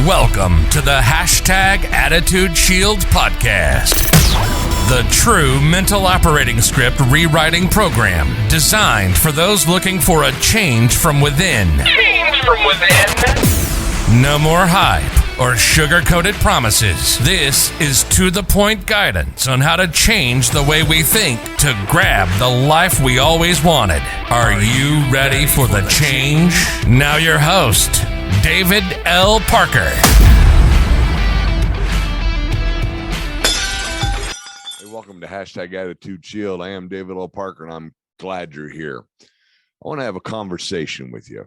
Welcome to the #Attitudeshield podcast, the true mental operating script rewriting program designed for those looking for a change from within. No more hype or sugar-coated promises. This is to-the-point guidance on how to change the way we think to grab the life we always wanted. Are you ready for the change? Now your host, Davidlparker. Hey, welcome to #Attitudeshield. I am Davidlparker, and I'm glad you're here. I want to have a conversation with you.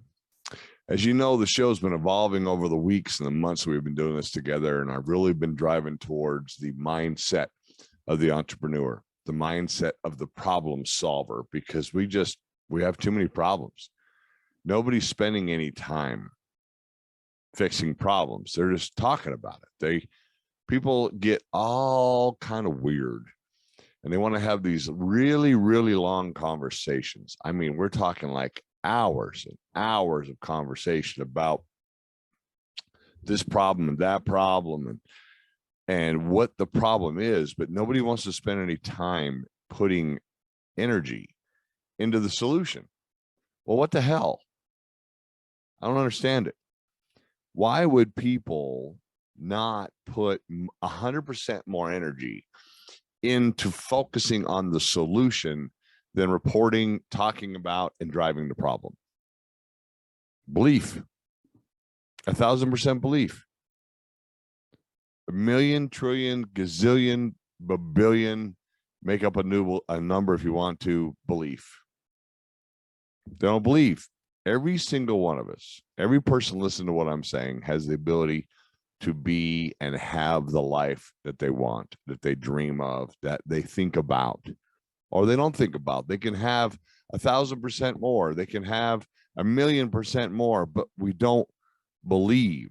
As you know, the show's been evolving over the weeks and the months we've been doing this together, and I've really been driving towards the mindset of the entrepreneur, the mindset of the problem solver, because we have too many problems. Nobody's spending any time fixing problems. They're just talking about it. People get all kind of weird, and they want to have these really, really long conversations. I mean, we're talking like hours and hours of conversation about this problem and that problem and what the problem is, but nobody wants to spend any time putting energy into the solution. Well, what the hell? I don't understand it. Why would people not put 100% more energy into focusing on the solution than reporting, talking about, and driving the problem? Belief. 1,000% belief. A million, trillion, gazillion, billion, make up a number if you want to, belief. They don't believe. Every single one of us, every person listening to what I'm saying has the ability to be and have the life that they want, that they dream of, that they think about, or they don't think about. They can have 1,000% more. They can have 1,000,000% more, but we don't believe.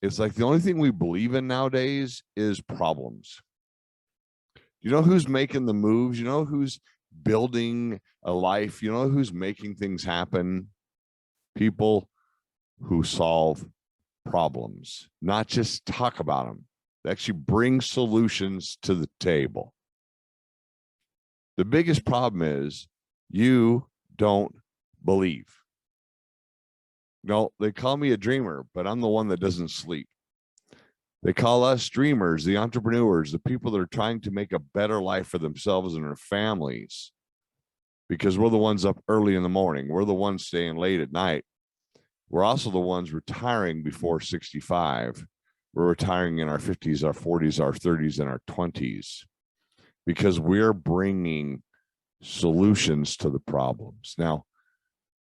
It's like the only thing we believe in nowadays is problems. You know who's making the moves? You know who's building a life? You know who's making things happen? People who solve problems, not just talk about them. They actually bring solutions to the table. The biggest problem is you don't believe. No, they call me a dreamer, but I'm the one that doesn't sleep. They call us dreamers, the entrepreneurs, the people that are trying to make a better life for themselves and their families, because we're the ones up early in the morning. We're the ones staying late at night. We're also the ones retiring before 65. We're retiring in our 50s, our 40s, our 30s, and our 20s, because we're bringing solutions to the problems. Now,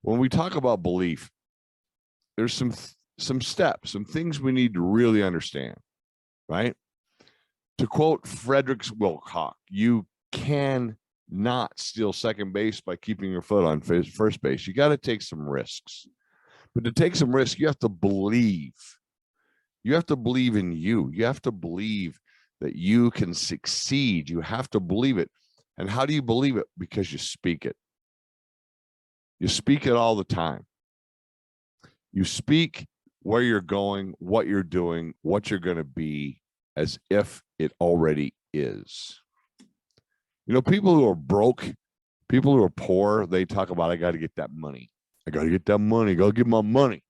when we talk about belief, there's some steps, some things we need to really understand, right? To quote Frederick Wilcox, you cannot steal second base by keeping your foot on first base. You got to take some risks. But to take some risk, you have to believe. You have to believe in you. You have to believe that you can succeed. You have to believe it. And how do you believe it? Because you speak it. You speak it all the time. You speak where you're going, what you're doing, what you're going to be, as if it already is. You know, people who are broke, people who are poor, they talk about, I got to get that money. I got to get that money. Go get my money,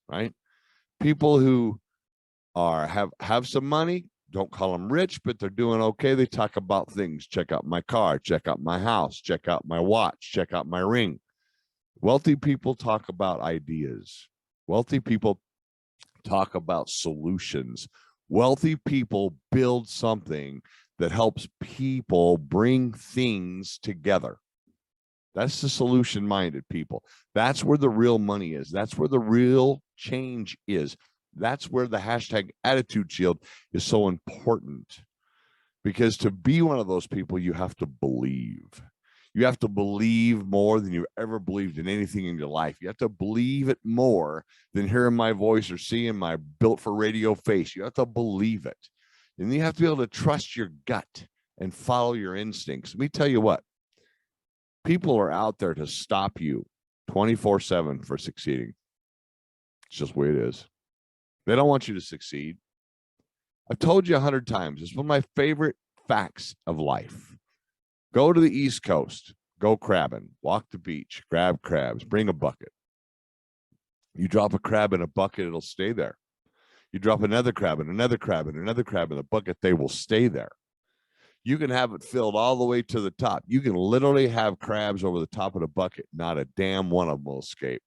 right? People who have some money, don't call them rich, but they're doing okay. They talk about things. Check out my car. Check out my house. Check out my watch. Check out my ring. Wealthy people talk about ideas. Wealthy people talk about solutions. Wealthy people build something that helps people bring things together. That's the solution-minded people. That's where the real money is. That's where the real change is. That's where the #Attitudeshield is so important. Because to be one of those people, you have to believe. You have to believe more than you've ever believed in anything in your life. You have to believe it more than hearing my voice or seeing my built-for-radio face. You have to believe it. And you have to be able to trust your gut and follow your instincts. Let me tell you what. People are out there to stop you 24/7 for succeeding. It's just the way it is. They don't want you to succeed. I've told you 100 times. It's one of my favorite facts of life. Go to the East Coast, go crabbing, walk the beach, grab crabs, bring a bucket. You drop a crab in a bucket, it'll stay there. You drop another crab and another crab and another crab in the bucket, they will stay there. You can have it filled all the way to the top. You can literally have crabs over the top of the bucket. Not a damn one of them will escape,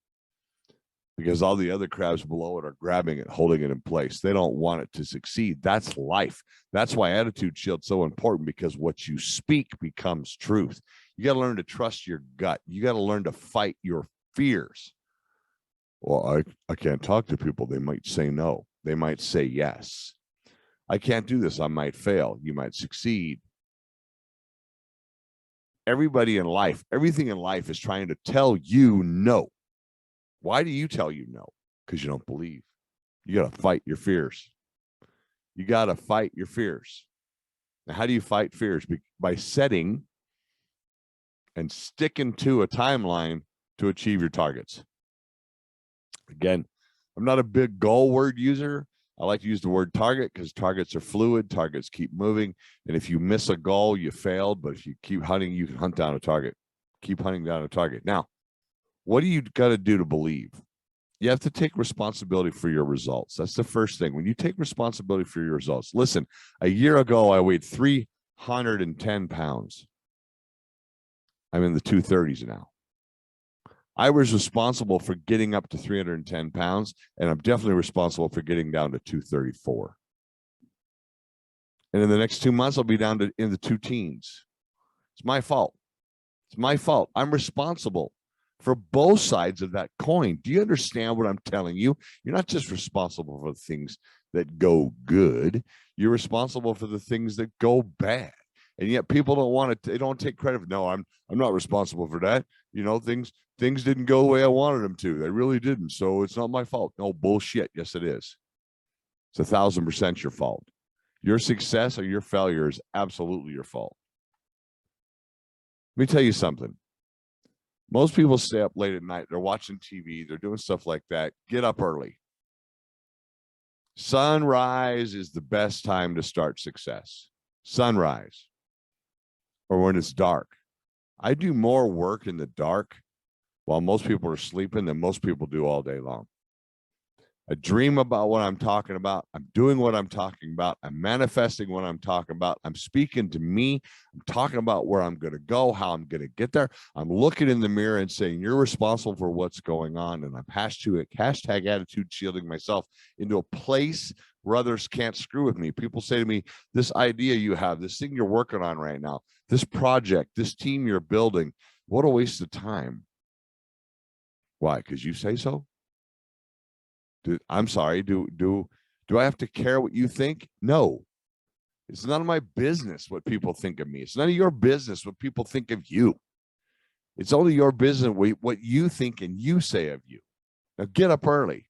because all the other crabs below it are grabbing it, holding it in place. They don't want it to succeed. That's life. That's why Attitudeshield's so important, because what you speak becomes truth. You got to learn to trust your gut. You got to learn to fight your fears. Well, I can't talk to people. They might say no. They might say yes. I can't do this. I might fail. You might succeed. Everybody in life, everything in life is trying to tell you no. Why do you tell you no? Because you don't believe. You got to fight your fears. You got to fight your fears. Now, how do you fight fears? By setting and sticking to a timeline to achieve your targets. Again, I'm not a big goal word user. I like to use the word target because targets are fluid. Targets keep moving. And if you miss a goal, you failed. But if you keep hunting, you can hunt down a target. Keep hunting down a target. Now, what do you got to do to believe? You have to take responsibility for your results. That's the first thing. When you take responsibility for your results, listen, a year ago, I weighed 310 pounds. I'm in the 230s now. I was responsible for getting up to 310 pounds, and I'm definitely responsible for getting down to 234. And in the next 2 months, I'll be down to in the 2 teens. It's my fault. It's my fault. I'm responsible for both sides of that coin. Do you understand what I'm telling you? You're not just responsible for the things that go good. You're responsible for the things that go bad. And yet people don't want it. They don't take credit. No, I'm not responsible for that. You know, things didn't go the way I wanted them to. They really didn't. So it's not my fault. No, bullshit. Yes, it is. It's 1,000% your fault. Your success or your failure is absolutely your fault. Let me tell you something. Most people stay up late at night. They're watching TV. They're doing stuff like that. Get up early. Sunrise is the best time to start success. Sunrise. Or when it's dark. I do more work in the dark while most people are sleeping than most people do all day long. I dream about what I'm talking about. I'm doing what I'm talking about. I'm manifesting what I'm talking about. I'm speaking to me. I'm talking about where I'm going to go, how I'm going to get there. I'm looking in the mirror and saying, you're responsible for what's going on. And I'm hashtag attitude shielding myself into a place where others can't screw with me. People say to me, this idea you have, this thing you're working on right now, this project, this team you're building, what a waste of time. Why? Because you say so? I'm sorry, do I have to care what you think? No. It's none of my business what people think of me. It's none of your business what people think of you. It's only your business what you think and you say of you. Now get up early.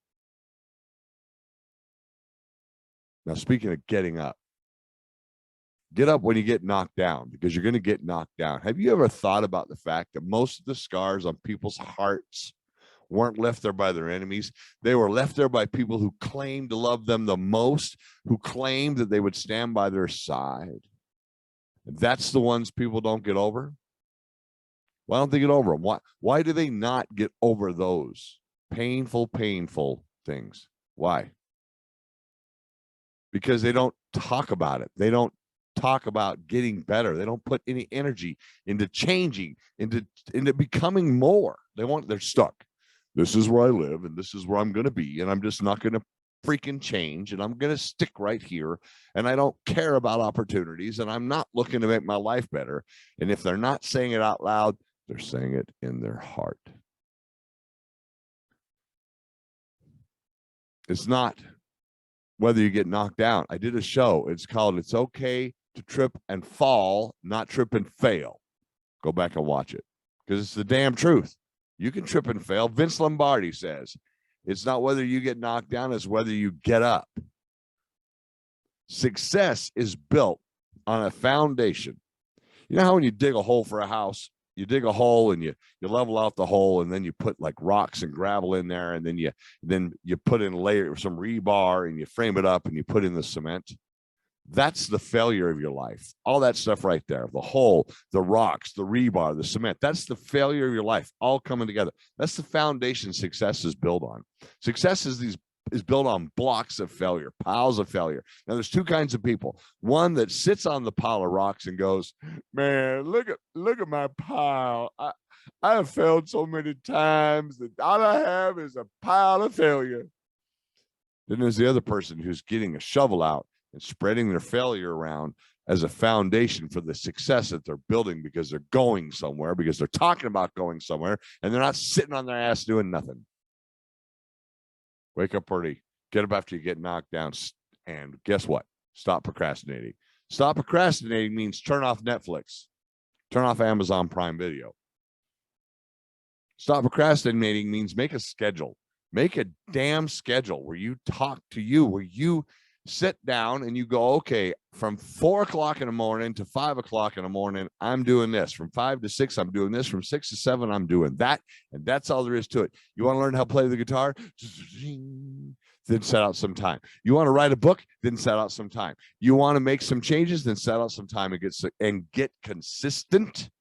Now, speaking of getting up, get up when you get knocked down, because you're going to get knocked down. Have you ever thought about the fact that most of the scars on people's hearts weren't left there by their enemies? They were left there by people who claimed to love them the most, who claimed that they would stand by their side. That's the ones people don't get over. Why don't they get over them? Why do they not get over those painful things? Why? Because they don't talk about it. They don't talk about getting better. They don't put any energy into changing, into becoming more. They're stuck. This is where I live, and this is where I'm going to be, and I'm just not going to freaking change, and I'm going to stick right here, and I don't care about opportunities, and I'm not looking to make my life better. And if they're not saying it out loud, they're saying it in their heart. It's not whether you get knocked down. I did a show. It's called It's Okay to Trip and Fall, Not Trip and Fail. Go back and watch it, because it's the damn truth. You can trip and fail. Vince Lombardi says, it's not whether you get knocked down, it's whether you get up. Success is built on a foundation. You know how when you dig a hole for a house, you dig a hole and you level out the hole, and then you put like rocks and gravel in there, and then you put in some rebar and you frame it up and you put in the cement. That's the failure of your life. All that stuff right there, the hole, the rocks, the rebar, the cement, that's the failure of your life, all coming together. That's the foundation success is built on. Success is built on blocks of failure, piles of failure. Now, there's two kinds of people. One that sits on the pile of rocks and goes, man, look at my pile. I have failed so many times that all I have is a pile of failure. Then there's the other person who's getting a shovel out and spreading their failure around as a foundation for the success that they're building, because they're going somewhere, because they're talking about going somewhere, and they're not sitting on their ass doing nothing. Wake up early, get up after you get knocked down, and guess what? Stop procrastinating. Stop procrastinating means turn off Netflix, turn off Amazon Prime Video. Stop procrastinating means make a schedule. Make a damn schedule where you talk to you, where you sit down and you go, okay, from 4 o'clock in the morning to 5 o'clock in the morning, I'm doing this. From 5 to 6, I'm doing this. From 6 to 7, I'm doing that. And that's all there is to it. You want to learn how to play the guitar? Then set out some time. You want to write a book? Then set out some time. You want to make some changes? Then set out some time and get consistent.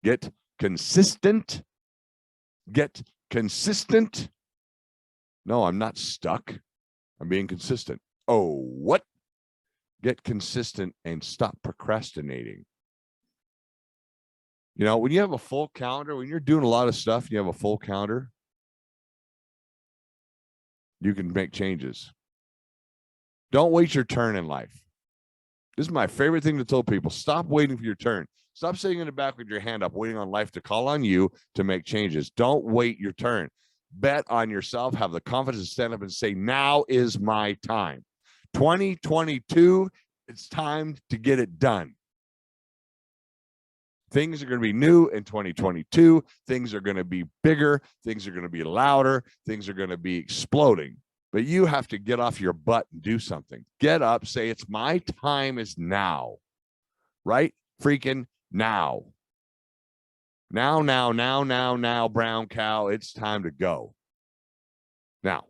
Get consistent. Get consistent. No, I'm not stuck. I'm being consistent. Oh, what? Get consistent and stop procrastinating. You know, when you have a full calendar, when you're doing a lot of stuff, and you have a full calendar, you can make changes. Don't wait your turn in life. This is my favorite thing to tell people. Stop waiting for your turn. Stop sitting in the back with your hand up, waiting on life to call on you to make changes. Don't wait your turn. Bet on yourself. Have the confidence to stand up and say, now is my time. 2022, it's time to get it done. Things are going to be new in 2022. Things are going to be bigger. Things are going to be louder. Things are going to be exploding. But you have to get off your butt and do something. Get up, say, it's my time is now. Right? Freaking now. Now, brown cow, it's time to go. Now,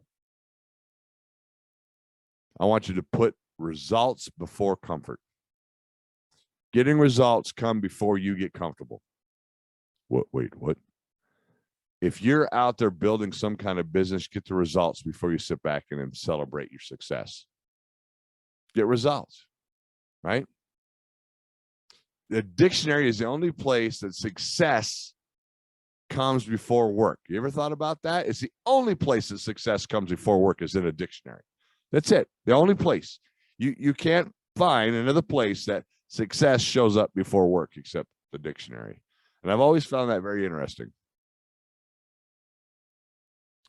I want you to put results before comfort. Getting results come before you get comfortable. What? If you're out there building some kind of business, get the results before you sit back and then celebrate your success. Get results, right? The dictionary is the only place that success comes before work. You ever thought about that? It's the only place that success comes before work is in a dictionary. That's it. The only place. You can't find another place that success shows up before work except the dictionary. And I've always found that very interesting.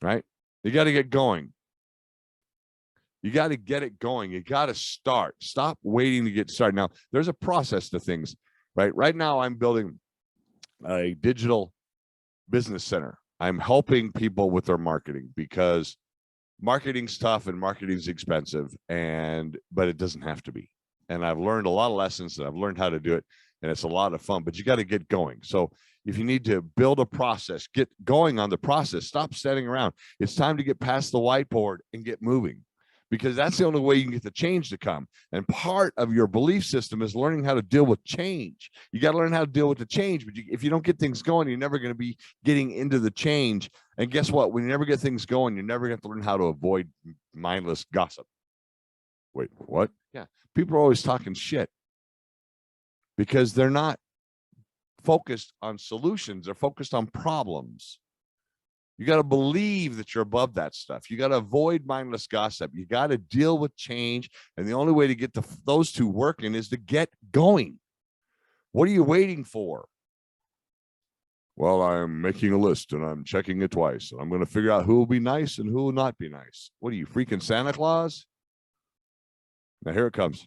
Right? You got to get going. You got to get it going. You got to start. Stop waiting to get started. Now, there's a process to things, right? Right now, I'm building a digital business center. I'm helping people with their marketing because marketing's tough and marketing's expensive, but it doesn't have to be. And I've learned a lot of lessons and I've learned how to do it, and it's a lot of fun, but you got to get going. So if you need to build a process, get going on the process. Stop standing around. It's time to get past the whiteboard and get moving, because that's the only way you can get the change to come. And part of your belief system is learning how to deal with change. You got to learn how to deal with the change, but if you don't get things going, you're never going to be getting into the change. And guess what? When you never get things going, you're never going to learn how to avoid mindless gossip. Wait, what? Yeah. People are always talking shit because they're not focused on solutions. They're focused on problems. You got to believe that you're above that stuff. You got to avoid mindless gossip. You got to deal with change. And the only way to get those two working is to get going. What are you waiting for? Well, I'm making a list and I'm checking it twice. And I'm going to figure out who will be nice and who will not be nice. What are you, freaking Santa Claus? Now, here it comes.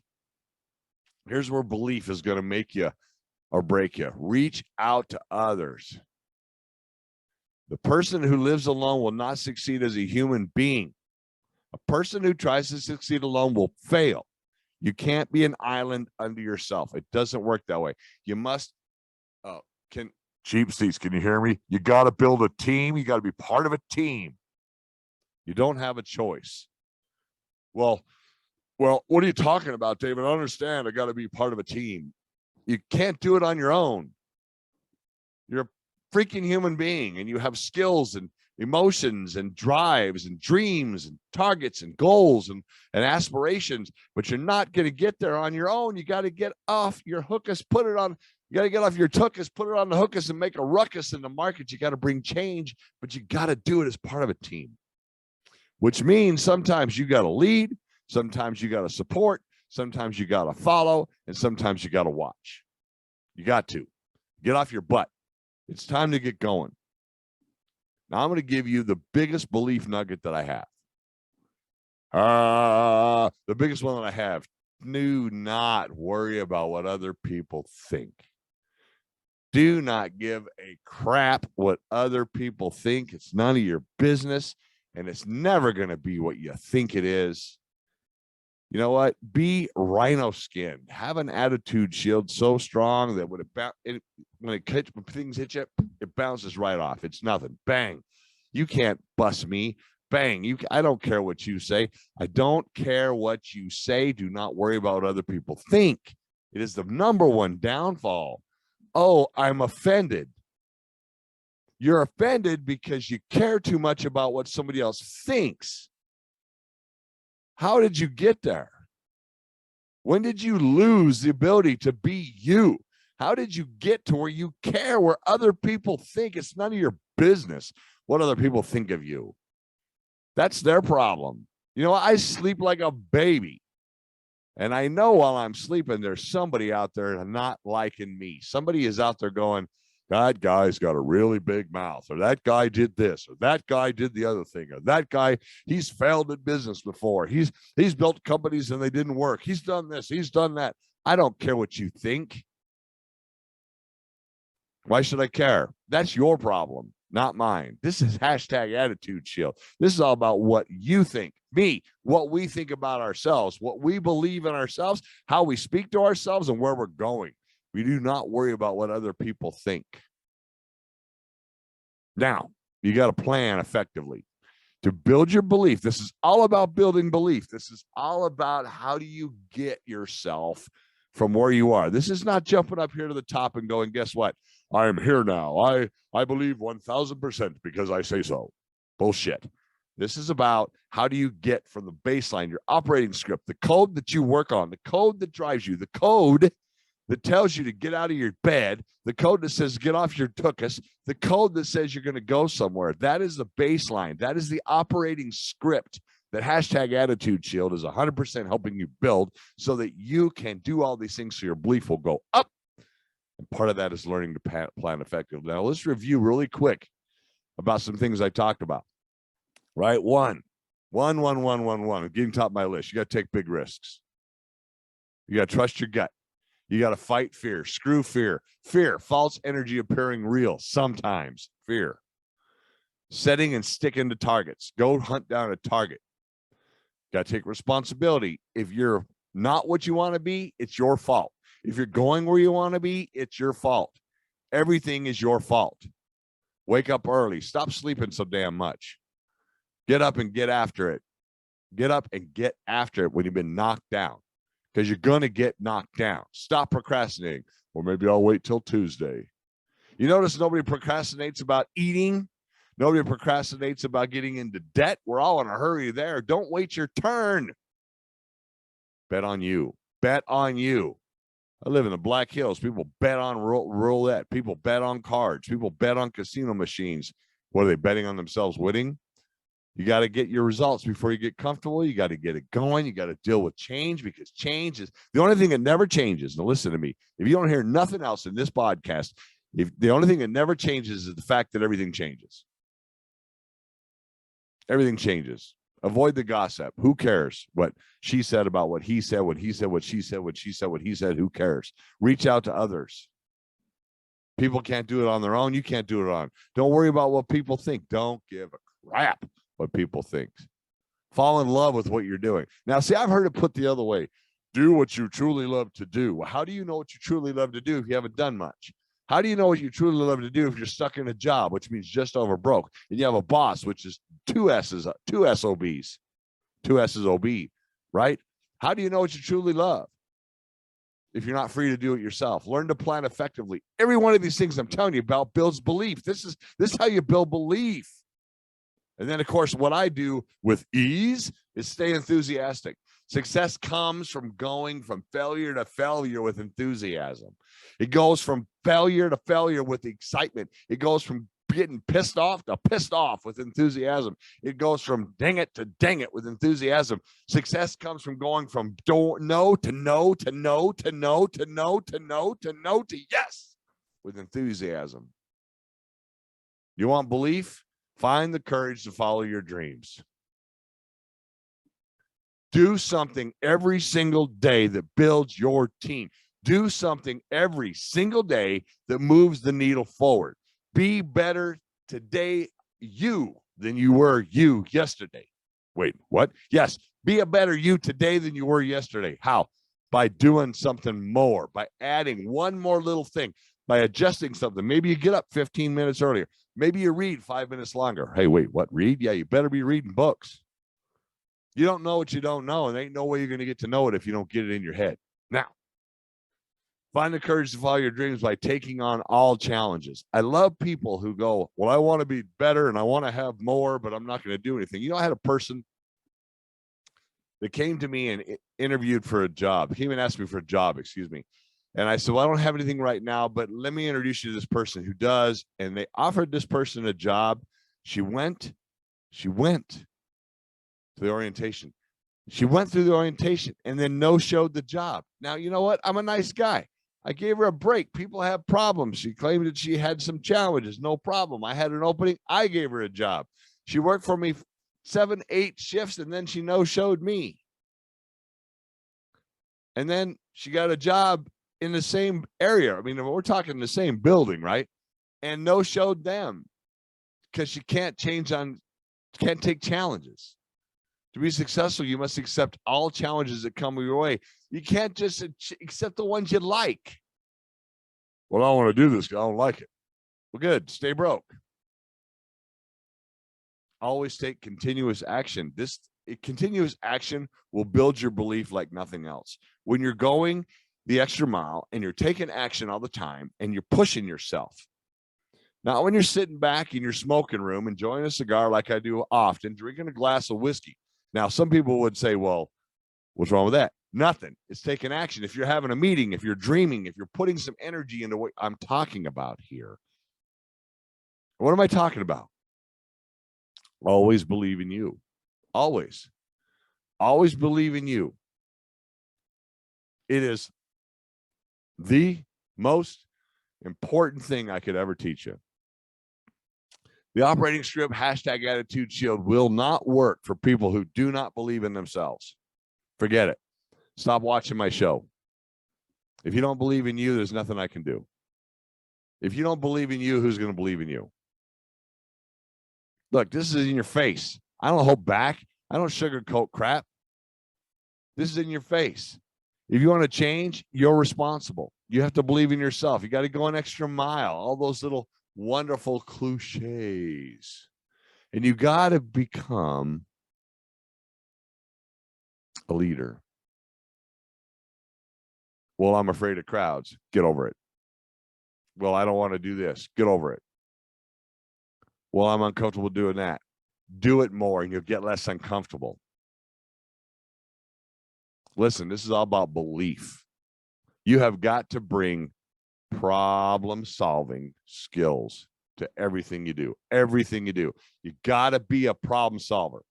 Here's where belief is going to make you or break you. Reach out to others. The person who lives alone will not succeed as a human being. A person who tries to succeed alone will fail. You can't be an island unto yourself. It doesn't work that way. You must cheap seats, can you hear me? You got to build a team. You got to be part of a team. You don't have a choice. Well, what are you talking about, David? I understand. I got to be part of a team. You can't do it on your own. You're a freaking human being, and you have skills and emotions and drives and dreams and targets and goals and aspirations, but you're not going to get there on your own. You got to get off your hookus, put it on. You got to get off your tuchus, put it on the hookus, and make a ruckus in the market. You got to bring change, but you got to do it as part of a team, which means sometimes you got to lead, sometimes you got to support, sometimes you got to follow, and sometimes you got to watch. You got to get off your butt. It's time to get going. Now I'm going to give you the biggest belief nugget that I have. The biggest one that I have. Do not worry about what other people think. Do not give a crap what other people think. It's none of your business, and it's never going to be what you think it is. You know what? Be rhino skinned. Have an attitude shield so strong that when things hit you, it bounces right off. It's nothing. Bang. You can't bust me. Bang. I don't care what you say. I don't care what you say. Do not worry about what other people think. It is the number one downfall. Oh, I'm offended. You're offended because you care too much about what somebody else thinks. How did you get there? When did you lose the ability to be you? How did you get to where you care where other people think? It's none of your business what other people think of you. That's their problem. You know, I sleep like a baby. And I know while I'm sleeping, there's somebody out there not liking me. Somebody is out there going, that guy's got a really big mouth, or that guy did this, or that guy did the other thing, or that guy, he's failed in business before. He's built companies and they didn't work. He's done this, he's done that. I don't care what you think. Why should I care? That's your problem, not mine. This is #Attitudeshield. This is all about what you think, what we think about ourselves, what we believe in ourselves, how we speak to ourselves, and where we're going. We do not worry about what other people think. Now, you got to plan effectively to build your belief. This is all about building belief. This is all about how do you get yourself from where you are. This is not jumping up here to the top and going, guess what? I am here now. I believe 1,000% because I say so. Bullshit. This is about how do you get from the baseline, your operating script, the code that you work on, the code that drives you, the code that tells you to get out of your bed, the code that says get off your tuchus, the code that says you're going to go somewhere. That is the baseline. That is the operating script that #Attitudeshield is 100% helping you build so that you can do all these things so your belief will go up. And part of that is learning to plan effectively. Now, let's review really quick about some things I talked about. Right? One. Getting top of my list. You got to take big risks. You got to trust your gut. You got to fight fear. Screw fear. Fear, false energy appearing real sometimes. Fear. Setting and sticking to targets. Go hunt down a target. Got to take responsibility. If you're not what you want to be, it's your fault. If you're going where you want to be, it's your fault. Everything is your fault. Wake up early. Stop sleeping so damn much. Get up and get after it. Get up and get after it when you've been knocked down, because you're going to get knocked down. Stop procrastinating. Or maybe I'll wait till Tuesday. You notice nobody procrastinates about eating. Nobody procrastinates about getting into debt. We're all in a hurry there. Don't wait your turn. Bet on you. Bet on you. I live in the Black Hills. People bet on roulette. People bet on cards. People bet on casino machines. What are they betting on themselves winning? You got to get your results before you get comfortable. You got to get it going. You got to deal with change, because change is the only thing that never changes. Now, listen to me. If you don't hear nothing else in this podcast, if the only thing that never changes is the fact that everything changes. Everything changes. Avoid the gossip. Who cares what she said about what he said, what he said, what she said, what she said, what he said? Who cares? Reach out to others. People can't do it on their own. You can't do it on. Don't worry about what people think. Don't give a crap what people think. Fall in love with what you're doing. Now, see, I've heard it put the other way. Do what you truly love to do. Well, how do you know what you truly love to do if you haven't done much? How do you know what you truly love to do if you're stuck in a job, which means just over broke, and you have a boss, which is two SOBs, right? How do you know what you truly love if you're not free to do it yourself? Learn to plan effectively. Every one of these things I'm telling you about builds belief. This is how you build belief. And then, of course, what I do with ease is stay enthusiastic. Success comes from going from failure to failure with enthusiasm. It goes from failure to failure with excitement. It goes from getting pissed off to pissed off with enthusiasm. It goes from dang it to dang it with enthusiasm. Success comes from going from no to no to no to no to no to no to no to yes with enthusiasm. You want belief? Find the courage to follow your dreams. Do something every single day that builds your team. Do something every single day that moves the needle forward. Be better today, you, than you were you yesterday. Wait, what? Yes, be a better you today than you were yesterday. How? By doing something more, by adding one more little thing, by adjusting something. Maybe you get up 15 minutes earlier. Maybe you read 5 minutes longer. Hey, wait, what? Read? Yeah, you better be reading books. You don't know what you don't know, and there ain't no way you're going to get to know it if you don't get it in your head. Now, find the courage to follow your dreams by taking on all challenges. I love people who go, well, I want to be better and I want to have more, but I'm not going to do anything. You know, I had a person that came to me and interviewed for a job. He even asked me for a job, excuse me. And I said, well, I don't have anything right now, but let me introduce you to this person who does. And they offered this person a job. She went to the orientation. She went through the orientation and then no-showed the job. Now, you know what? I'm a nice guy. I gave her a break. People have problems. She claimed that she had some challenges. No problem. I had an opening. I gave her a job. She worked for me 7, 8 shifts, and then she no-showed me. And then she got a job in the same area. I mean, we're talking the same building, right? And no-showed them because she can't take challenges. To be successful, you must accept all challenges that come your way. You can't just accept the ones you like. Well, I don't want to do this because I don't like it. Well, good. Stay broke. Always take continuous action. Continuous action will build your belief like nothing else. When you're going the extra mile and you're taking action all the time and you're pushing yourself. Not when you're sitting back in your smoking room, enjoying a cigar like I do often, drinking a glass of whiskey. Now, some people would say, well, what's wrong with that? Nothing. It's taking action. If you're having a meeting, if you're dreaming, if you're putting some energy into what I'm talking about here. What am I talking about? Always believe in you. Always. Always believe in you. It is the most important thing I could ever teach you. The operating script, #Attitudeshield, will not work for people who do not believe in themselves. Forget it. Stop watching my show. If you don't believe in you, there's nothing I can do. If you don't believe in you, who's going to believe in you? Look, this is in your face. I don't hold back. I don't sugarcoat crap. This is in your face. If you want to change, you're responsible. You have to believe in yourself. You got to go an extra mile. All those little wonderful cliches. And you got to become a leader. Well, I'm afraid of crowds. Get over it. Well, I don't want to do this. Get over it. Well, I'm uncomfortable doing that. Do it more and you'll get less uncomfortable. Listen, this is all about belief. You have got to bring problem-solving skills to everything you do. Everything you do. You got to be a problem solver.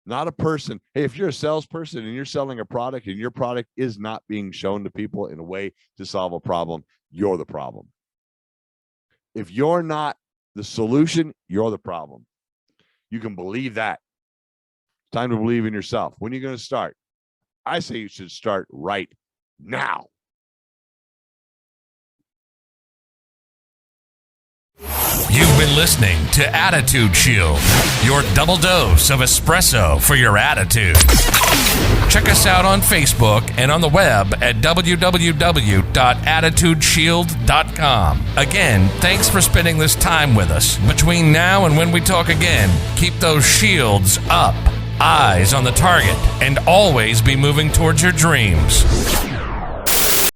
Not a person. Hey, if you're a salesperson and you're selling a product and your product is not being shown to people in a way to solve a problem, you're the problem. If you're not the solution, you're the problem. You can believe that. It's time to believe in yourself. When are you going to start? I say you should start right now. You've been listening to Attitudeshield, your double dose of espresso for your attitude. Check us out on Facebook and on the web at www.attitudeshield.com. Again, thanks for spending this time with us. Between now and when we talk again, keep those shields up, eyes on the target, and always be moving towards your dreams.